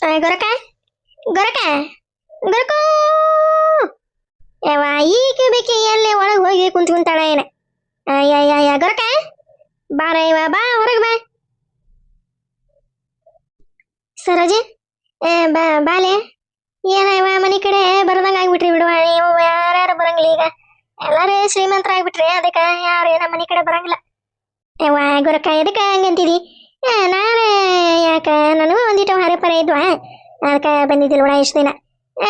ಗೊರಕ ಗೊರಕ ಗೊರಕೋ ಯವ್ವ ಈಗ ಬೇಕಿ ಎಲ್ಲಿ ಒಳಗೆ ಹೋಗಿ ಕುಂತ್ಕೊಂತಾಳ ಏನ ಅಯ್ಯ ಗೊರಕ ಬಾರ ಇವ ಬಾ ಹೊರಗೆ ಬಾ ಸರೋಜಿ ಬಾಲೆ ಏನ ಇವ ಮನೆ ಕಡೆ ಬರ್ದಂಗ ಆಗ್ಬಿಟ್ರಿ ಬಿಡುವ ನೀವು ಯಾರ್ಯಾರು ಬರಂಗಿಲ್ಲ ಈಗ ಎಲ್ಲಾರು ಶ್ರೀಮಂತರ ಆಗ್ಬಿಟ್ರಿ ಅದಕ್ಕೆ ಯಾರು ನಮ್ಮ ಮನೆ ಕಡೆ ಬರಂಗಿಲ್ಲ ಯವ್ವ ಗೊರಕ ಎದಕ್ಕೆ ಹಂಗಂತಿದಿ ನಾನು ಯಾಕ ನಾನು ಒಂದಿಟ್ಟು ಹರೆ ಪರೆ ಇದ್ವಾ ಅದಕ್ಕೆ ಬಂದಿದ್ದಿಲ್ಲ ಬಿಡ ಇಷ್ಟು ದಿನ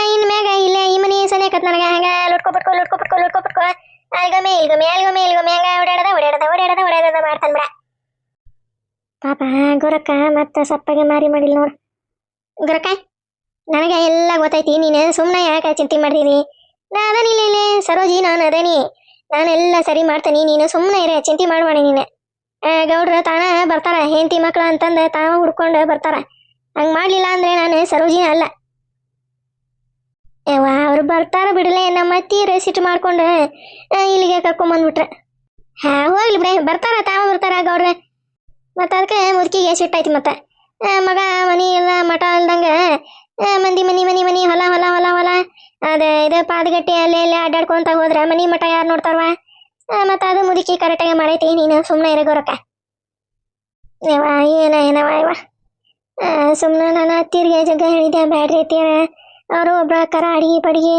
ಇನ್ ಮ್ಯಾಗ ಇಲ್ಲೇ ಈ ಮನೆ ಸನೇಕತ್ ನನಗೆ ಹಂಗ ಲೊಟ್ಕೊಬಿಟ್ಕೊ ಅಲ್ಗೊಮ್ಮೆ ಹಂಗ ಓಡಾಡದ ಮಾಡ್ತಾನ ಬಿಡ ಪಾಪ ಗೊರಕ್ಕ ಮತ್ತ ಸಪ್ಪಗೆ ಮಾರಿ ಮಾಡಿಲ್ ನೋಡು ಗೊರಕ್ಕ ನನಗೆ ಎಲ್ಲ ಗೊತ್ತೈತಿ ನೀನು ಸುಮ್ಮನೆ ಯಾಕೆ ಚಿಂತೆ ಮಾಡ್ತೀನಿ ನಾ ಅದನಿಲ್ಲ ಇಲ್ಲಿ ಸರೋಜಿ ನಾನು ಅದೇನಿ ನಾನೆಲ್ಲ ಸರಿ ಮಾಡ್ತೀನಿ ನೀನು ಸುಮ್ಮನೆ ಇರೇ ಚಿಂತೆ ಮಾಡಬೇಡಿ ನೀನು ಗೌಡ್ರ ತಾನ ಬರ್ತಾರ ಹೆಂಡತಿ ಮಕ್ಳು ಅಂತಂದು ತಾವ ಹುಡ್ಕೊಂಡು ಬರ್ತಾರ ಹಂಗೆ ಮಾಡಲಿಲ್ಲ ಅಂದ್ರೆ ನಾನು ಸರೋಜಿನ ಅಲ್ಲ ಯವ್ವ ಅವ್ರು ಬರ್ತಾರ ಬಿಡಲೆ ನಮ್ಮ ಅತ್ತೀರ ಸಿಟ್ಟು ಮಾಡ್ಕೊಂಡು ಇಲ್ಲಿಗೆ ಕರ್ಕೊಂಬಂದ್ಬಿಟ್ರೆ ಹೋಗ್ಲಿ ಬಿಡೆ ಬರ್ತಾರ ತಾವ ಬರ್ತಾರ ಗೌಡ್ರ ಮತ್ತು ಅದಕ್ಕೆ ಮುದುಕಿಗೆ ಸಿಟ್ಟಾಯ್ತು ಮತ್ತೆ ಮಗ ಮನಿ ಎಲ್ಲ ಮಠ ಅಲ್ದಂಗೆ ಮಂದಿ ಮನಿ ಹೊಲ ಅದೇ ಇದು ಪಾದಗಟ್ಟಿ ಅಲ್ಲೇ ಅಡ್ಡಾಡ್ಕೊಂತ ಹೋದ್ರೆ ಮನಿ ಮಠ ಯಾರು ನೋಡ್ತಾರವ ಮತ್ತು ಅದು ಮುದುಕಿ ಕರೆಕ್ಟಾಗಿ ಮಾಡೈತಿ ನೀನು ಸುಮ್ಮನೆ ಇರೋ ಗೊರಕ ಯವ್ವ ಏನವ ಇವ ಸುಮ್ಮನೆ ನಾನು ಅತ್ತೀರಿಗೆ ಜಗ್ಗ ಹೇಳಿದ್ದೆ ಬ್ಯಾಡ್ರಿ ಅತ್ತೀರ ಅವರು ಒಬ್ರ ಕರ ಅಡಿಗೆ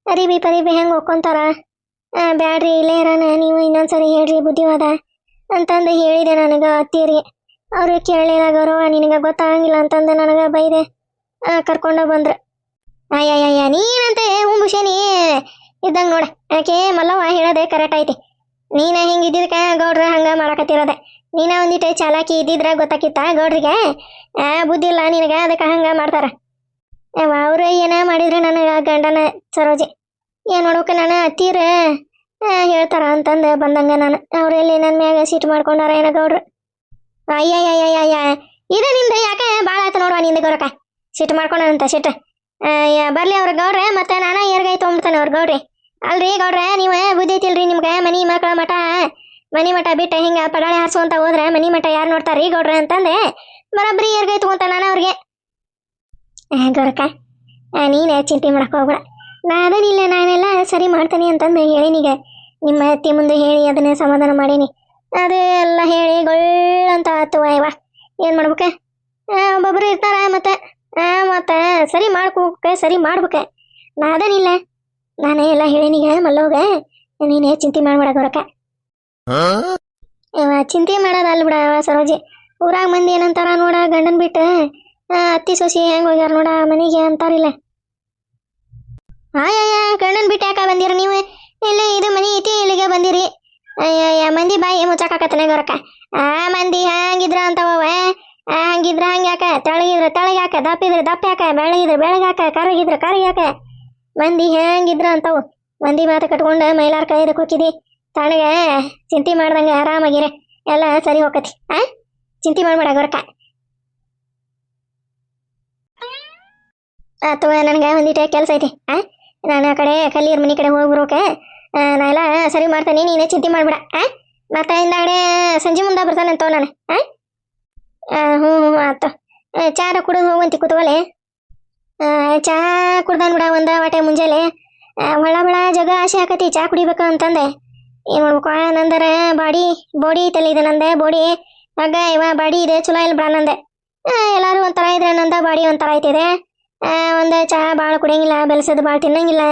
ಅರಿಬಿ ಹೆಂಗೆ ಒಕ್ಕೊಂತಾರ ಬ್ಯಾಡ್ರಿ ಇಲ್ಲೇ ಇರೋಣ ನೀವು ಇನ್ನೊಂದ್ಸರಿ ಹೇಳ್ರಿ ಬುದ್ಧಿವಾದ ಅಂತಂದು ಹೇಳಿದೆ ನನಗೆ ಅತ್ತೀರಿಗೆ ಅವರು ಕೇಳಲಿಲ್ಲ ಗೌರವ ನಿನಗೆ ಗೊತ್ತಾಗಂಗಿಲ್ಲ ಅಂತಂದು ನನಗೆ ಬೈದೆ ಕರ್ಕೊಂಡು ಬಂದ್ರು ಅಯ್ಯಯ್ಯ ನೀನಂತೆ ಹುಂಬುಷೇನಿ ಇದ್ದಂಗೆ ನೋಡ ಯಾಕೆ ಮಲ್ಲವ್ವ ಹೇಳೋದೆ ಕರೆಕ್ಟ್ ಐತಿ ನೀನ ಹಿಂಗಿದ್ದಿದ್ಕ ಗೌಡ್ರ ಹಂಗ ಮಾಡಕತ್ತಿರೋದೆ ನೀನ ಒಂದಿಟ್ಟು ಚಾಲಾಕಿ ಇದ್ದಿದ್ರ ಗೊತ್ತಾಕಿತ್ತ ಗೌಡ್ರಿಗೆ ಬುದ್ಧಿ ಇಲ್ಲ ನಿನಗೆ ಅದಕ್ಕೆ ಹಂಗ ಮಾಡ್ತಾರ ಯವ್ವ ಅವ್ರು ಏನ ಮಾಡಿದ್ರೆ ನನಗೆ ಗಂಡನ ಸರೋಜಿ ಏನು ನೋಡ್ಬೇಕು ನಾನು ಅತ್ತೀರ ಹೇಳ್ತಾರ ಅಂತಂದು ಬಂದಂಗ ನಾನು ಅವ್ರೆಲ್ಲಿ ನನ್ನ ಮ್ಯಾಗ ಸಿಟ್ಟು ಮಾಡ್ಕೊಂಡಾರ ಏನ ಗೌಡ್ರು ಅಯ್ಯಯ್ಯ ಇದು ನಿಂದ ಯಾಕೆ ಭಾಳ ಆಯ್ತು ನೋಡುವ ನಿಂದ ಗೌರಕ ಸಿಟ್ಟು ಮಾಡ್ಕೊಂಡಂತ ಸಿಟ್ಟು ಬರ್ಲಿ ಅವ್ರ ಗೌಡ್ರೆ ಮತ್ತೆ ನಾನ ಏರ್ಗಾಯಿ ತೊಗೊಂಡ್ತಾನೆ ಅವ್ರ ಗೌಡ್ರಿ ಅಲ್ರಿ ಗೌಡ್ರೆ ನೀವು ಬುದ್ಧಿ ಐತಿಲ್ರಿ ನಿಮ್ಗೆ ಮನಿ ಮಕ್ಕಳ ಮಠ ಬಿಟ್ಟು ಹಿಂಗ ಪಡಾಳೆ ಹಾರಿಸುವಂತ ಹೋದ್ರೆ ಮನಿ ಮಠ ಯಾರು ನೋಡ್ತಾರ್ರಿ ಗೌಡ್ರೆ ಅಂತಂದೆ ಬರೋಬ್ಬರಿ ಏರ್ಗಾಯಿ ತಗೊಂತ ನಾನು ಅವ್ರಿಗೆ ಗೌರಕ ನೀನೇ ಚಿಂತೆ ಮಾಡಕ್ ಹೋಗ್ಬೇಡ ನಾನೇನಿಲ್ಲ ನಾನೆಲ್ಲ ಸರಿ ಮಾಡ್ತೀನಿ ಅಂತಂದು ಹೇಳಿನೀಗ ನಿಮ್ಮ ಅತ್ತಿ ಮುಂದೆ ಹೇಳಿ ಅದನ್ನ ಸಮಾಧಾನ ಮಾಡೀನಿ ಅದು ಎಲ್ಲ ಹೇಳಿ ಗೊಳ್ಳಂತ ಆತು ಅಯ್ಯವ ಏನು ಮಾಡ್ಬೇಕ ಒಬ್ಬೊಬ್ರು ಇರ್ತಾರ ಮತ್ತೆ ಸರಿ ಮಾಡ್ಬೇಕ ನಾ ಅದನಿಲ್ಲ ನಾನೇ ಎಲ್ಲ ಹೇಳಿನೀಗ ಮಲ್ಲೋಗ ನೀನೇ ಚಿಂತೆ ಮಾಡ್ಬೇಡ ಗೌರಕ ಚಿಂತೆ ಮಾಡೋದಲ್ಲ ಬಿಡ ಸರೋಜಿ ಊರಾಗ ಮಂದಿ ಏನಂತಾರ ನೋಡ ಗಂಡನ್ ಬಿಟ್ಟು ಅತ್ತಿ ಸೊಸಿ ಹೆಂಗ್ ಹೋಗ್ಯಾರ ನೋಡ ಮನೆಗೆ ಅಂತಾರಿಲ್ಲ ಗಂಡನ್ ಬಿಟ್ಟು ಯಾಕ ಬಂದಿರ ನೀವು ಇಲ್ಲಿ ಇದು ಮನಿ ಐತಿ ಇಲ್ಲಿಗೆ ಬಂದಿರಿ ಮಂದಿ ಬಾಯಿ ಮುಚ್ಚಾಕತ್ತನೆ ಗೌರಕ ಮಂದಿ ಹಂಗಿದ್ರ ಅಂತವ ಹಂಗಿದ್ರ ಹಂಗ್ಯಾಕ ತೆಳಗ್ಯಾಕ ದಪ್ಪಿದ್ರ ದಪ್ಪ ಯಾಕ ಬೆಳಗ್ಯಾಕ ಕರಗ್ಯಾಕ ಮಂದಿ ಹೆಂಗಿದ್ರ ಅಂತವು ಮಂದಿ ಮಾತು ಕಟ್ಕೊಂಡು ಮೈಲಾರ ಕೈದಕ್ಕೆ ಹೋಗಿದಿ ತಣ್ಣಗೆ ಚಿಂತೆ ಮಾಡ್ದಂಗೆ ಆರಾಮಾಗಿರ ಎಲ್ಲ ಸರಿ ಹೋಗತಿ ಚಿಂತೆ ಮಾಡ್ಬೇಡ ಗೌರಕ ಅಥವಾ ನನಗೆ ಒಂದಿಟ್ಟೆ ಕೆಲಸ ಐತಿ ನಾನು ಆ ಕಡೆ ಕಲ್ಲೀರ್ ಮನೆ ಕಡೆ ಹೋಗ್ಬರೋಕೆ ನಾ ಎಲ್ಲ ಸರಿ ಮಾಡ್ತೇನೆ ನೀನೇ ಚಿಂತೆ ಮಾಡ್ಬೇಡ ಮತ್ತೆ ಹಿಂದಾಗಡೆ ಸಂಜೆ ಮುಂದೆ ಬರ್ತಾನೆ ಅಂತವ ನಾನು ಹ್ಞೂ ಆಯ್ತು ಚಾರ ಕುಡಿದು ಹೋಗುವಂತಿ ಕೂತ್ಕೊಳ್ಳಿ ಚಾ ಕುಡ್ದಾನ ಬಿಡ ಒಂದು ವಾಟೆ ಮುಂಜಾನೆ ಒಳ ಜಗ ಆಸೆ ಆಕತಿ ಚಾ ಕುಡಿಬೇಕು ಅಂತಂದೆ ಏನು ಮಾಡ್ಬೇಕು ನಂದರ ಬಾಡಿ ತಲೆ ಇದೆ ನಂದೆ ಬಾಡಿ ಆಗ ಇವ ಬಾಡಿ ಇದೆ ಚಲೋ ಇಲ್ಲ ಬಿಡ ನಂದೆ ಎಲ್ಲರೂ ಒಂಥರ ಇದ್ರೆ ನಂದ ಬಾಡಿ ಒಂಥರ ಐತಿದೆ ಒಂದು ಚಹಾ ಭಾಳ ಕುಡಿಯಂಗಿಲ್ಲ ಬೆಲ್ಸದು ಭಾಳ ತಿನ್ನಂಗಿಲ್ಲ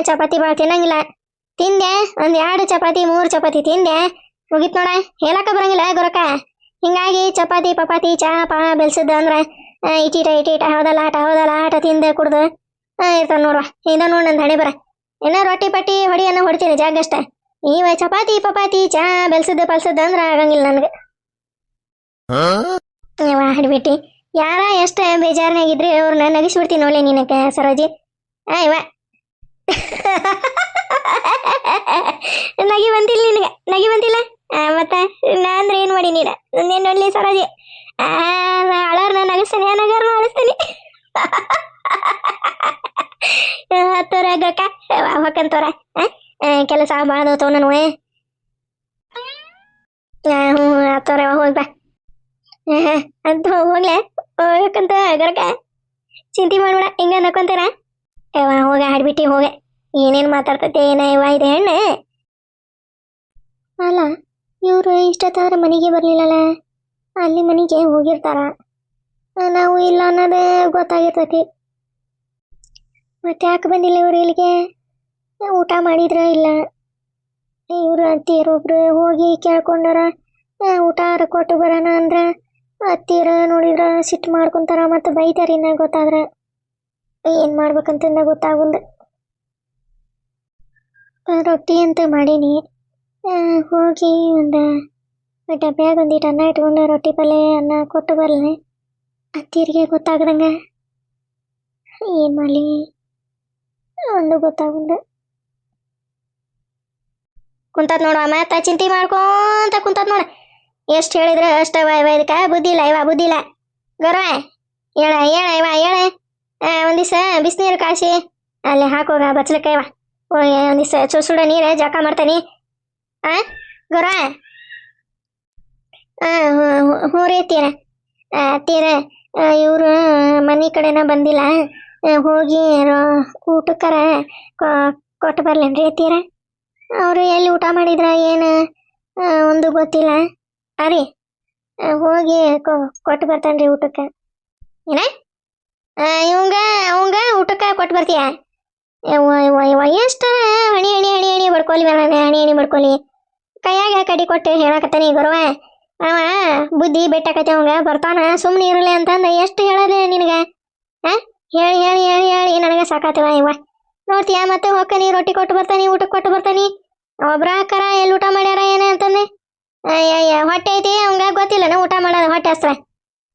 ಚಪಾತಿ ಭಾಳ ತಿನ್ನಂಗಿಲ್ಲ ತಿಂದೆ ಒಂದು 2 ಚಪಾತಿ 3 ಚಪಾತಿ ತಿಂದೆ ಮುಗಿತ್ ನೋಡ ಹೇಳಕ್ಕ ಬರಂಗಿಲ್ಲ ಗೊರಕ ಹಿಂಗಾಗಿ ಚಪಾತಿ ಚಹಾ ಬೆಲ್ಸದ್ದು ಅಂದ್ರೆ ಇಟೀಟ ಹೌದಲ್ಲ ಆಟ ತಿಂದೆ ಕುಡ್ದು ಇರ್ತಾನ ನೋಡ್ವಾ ಇದ ನೋಡ್ ನಂದು ಹಣೆ ಬರ ಇನ್ನ ರೊಟ್ಟಿ ಪಟ್ಟಿ ಹೊಡಿಯನ್ನ ಹೊಡ್ತೀನಿ ಜಾಗಷ್ಟ ಇವ ಚಪಾತಿ ಚಹಾ ಬೆಲ್ಸದ್ದು ಅಂದ್ರೆ ಆಗಂಗಿಲ್ಲ ನನಗೆ ಹಿಡ್ಬಿಟ್ಟಿ ಯಾರ ಎಷ್ಟ ಬೇಜಾರನಾಗಿದ್ರಿ ಅವ್ರನ್ನ ನಗಿಸ್ಬಿಡ್ತೀನಿ ನೋಡ್ಲಿ ನಿನಗೆ ಸರೋಜಿ ಇವ ನಗಿ ಬಂದಿಲ್ಲ ಮತ್ತೆ ನಾ ಅಂದ್ರೆ ಏನ್ ಮಾಡಿ ನೀನ ನೀನ್ ನೋಡ್ಲಿ ಸರೋಜಿ ಅಳರ್ನ ನಗಿಸ್ತಾನೆ ನಗಾರ್ನ ಅಳಿಸ್ತೀನಿ ಹತ್ತೋರ ಗಕ್ಕ ಹೊಕ್ಕಂತೋರ ಕೆಲಸ ಬಾಳದೋತವ ನಾನು ಹ್ಞೂ ಹತ್ತೋರ ಹೋಗಿ ಬಾ ಅಂತ ಹೋಗ್ಲೆ ಹೋಗ್ಬೇಕಂತ ಗರಕ ಚಿಂತೆ ಮಾಡ್ಬೇಡ ಹಿಂಗ ನಕ್ಕೊಂತಾರ ಯವ್ವ ಹೋಗ ಹಾಡ್ಬಿಟ್ಟಿ ಹೋಗ ಏನೇನು ಮಾತಾಡ್ತೈತೆ ಏನ ಯವ್ವ ಇದೆ ಹೆಣ್ಣೆ ಅಲ್ಲ ಇವರು ಇಷ್ಟೊತ್ತಾದ್ರೆ ಮನೆಗೆ ಬರಲಿಲ್ಲಲ್ಲ ಅಲ್ಲಿ ಮನೆಗೆ ಹೋಗಿರ್ತಾರ ನಾವು ಇಲ್ಲ ಅನ್ನೋದೇ ಗೊತ್ತಾಗಿರ್ತೈತಿ ಮತ್ತೆ ಯಾಕೆ ಬಂದಿಲ್ಲ ಇವರು ಇಲ್ಲಿಗೆ ಊಟ ಮಾಡಿದ್ರ ಇಲ್ಲ ಇವರು ಅತ್ತಿಯರೊಬ್ರು ಹೋಗಿ ಕೇಳ್ಕೊಂಡಾರ ಊಟ ಕೊಟ್ಟು ಬರೋಣ ಅಂದ್ರೆ ಅತ್ತಿಯರ ನೋಡಿದ್ರ ಸಿಟ್ಟು ಮಾಡ್ಕೊಂತಾರ ಮತ್ತು ಬೈತಾರಿನ್ನ ಗೊತ್ತಾದ್ರೆ ಏನು ಮಾಡ್ಬೇಕಂತಂದ ಗೊತ್ತಾಗಲ್ದು ರೊಟ್ಟಿ ಅಂತ ಮಾಡೀನಿ ಹೋಗಿ ಒಂದು ಡಬ್ಬ್ಯಾಗ ಒಂದಿಟ್ಟು ಅನ್ನ ಇಟ್ಕೊಂಡು ರೊಟ್ಟಿ ಪಲ್ಯ ಅನ್ನ ಕೊಟ್ಟು ಬರಲಿ ಅತ್ತಿಯರಿಗೆ ಗೊತ್ತಾಗ್ದಂಗೆ ಏನು ಮಾಡಲಿ ಒಂದು ಗೊತ್ತಾಗಲ್ದು ಕುಂತತ್ ನೋಡುವ ಮತ್ತೆ ಚಿಂತೆ ಮಾಡ್ಕೊಂತ ಕುಂತತ್ ನೋಡ ಎಷ್ಟು ಹೇಳಿದ್ರೆ ಅಷ್ಟ ಇದಕ್ಕೆ ಬುದ್ಧಿ ಇಲ್ಲ ಇವ ಬುದ್ಧಿ ಇಲ್ಲ ಗೌರವ ಹೇಳ ಹೇಳ ಇವ ಹೇಳ ಒಂದು ದಿವಸ ಬಿಸಿನೀರು ಕಾಯಿಸಿ ಅಲ್ಲಿ ಹಾಕೋಗ ಬಚ್ಚಲಕ್ಕ ಇವ ಒಂದು ದಿವಸ ಸುಡ ನೀರು ಜಳಕ ಮಾಡ್ತಾನೆ ಗೌರವ ಹ್ಞೂ ರೀ ತೀರ ತೀರ ಇವರು ಮನೆ ಕಡೆನ ಬಂದಿಲ್ಲ ಹೋಗಿ ಊಟಕ್ಕರ ಕೊಟ್ಟು ಬರ್ಲೇನ್ರಿ ತೀರ ಅವರು ಎಲ್ಲಿ ಊಟ ಮಾಡಿದ್ರ ಏನು ಒಂದು ಗೊತ್ತಿಲ್ಲ ಅರಿ ಹೋಗಿ ಕೊಟ್ಟು ಬರ್ತಾನ್ರಿ ಊಟಕ್ಕೆ ಏನ ಅವಂಗ ಊಟಕ್ಕೆ ಕೊಟ್ಟು ಬರ್ತೀಯ ಎಷ್ಟು ಹಣಿ ಹಣಿ ಹಣಿ ಹಣಿ ಬಡ್ಕೊಲಿ ಹಣಿ ಹಣಿ ಬಡ್ಕೊಲಿ ಕೈಯಾಗ ಕಡಿ ಕೊಟ್ಟು ಹೇಳಕತ್ತಾನೆ ಗೌರವ ಅವ ಬುದ್ಧಿ ಬೆಟ್ಟಕತ್ತೆ ಅವಂಗ ಬರ್ತಾನ ಸುಮ್ಮನೆ ಇರಲಿ ಅಂತಂದು ಎಷ್ಟು ಹೇಳೋದು ನಿನಗೆ ಹೇಳಿ ಹೇಳಿ ಹೇಳಿ ಹೇಳಿ ನನಗೆ ಸಾಕಾತವ ಇವ ನೋಡ್ತೀಯ ಮತ್ತೆ ಹೊಕ್ಕನಿ ರೊಟ್ಟಿ ಕೊಟ್ಟು ಬರ್ತಾನೆ ಊಟಕ್ಕೆ ಕೊಟ್ಟು ಬರ್ತಾನೆ ಒಬ್ರ ಹಾಕಾರ ಎಲ್ಲಿ ಊಟ ಮಾಡ್ಯಾರ ಏನ ಅಂತಂದೆ ಅಯ್ಯ ಹೊಟ್ಟೆ ಐತಿ ಅವಂಗ ಗೊತ್ತಿಲ್ಲ ನಾ ಊಟ ಮಾಡೋದು ಹೊಟ್ಟೆ ಹಸ್ತ್ರ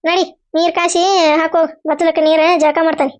ನಡಿ ನೀರು ಕಾಸಿ ಹಾಕೋ ಬಚ್ಚಲಕ್ಕೆ ನೀರು ಜಳಕ ಮಾಡ್ತಾನೆ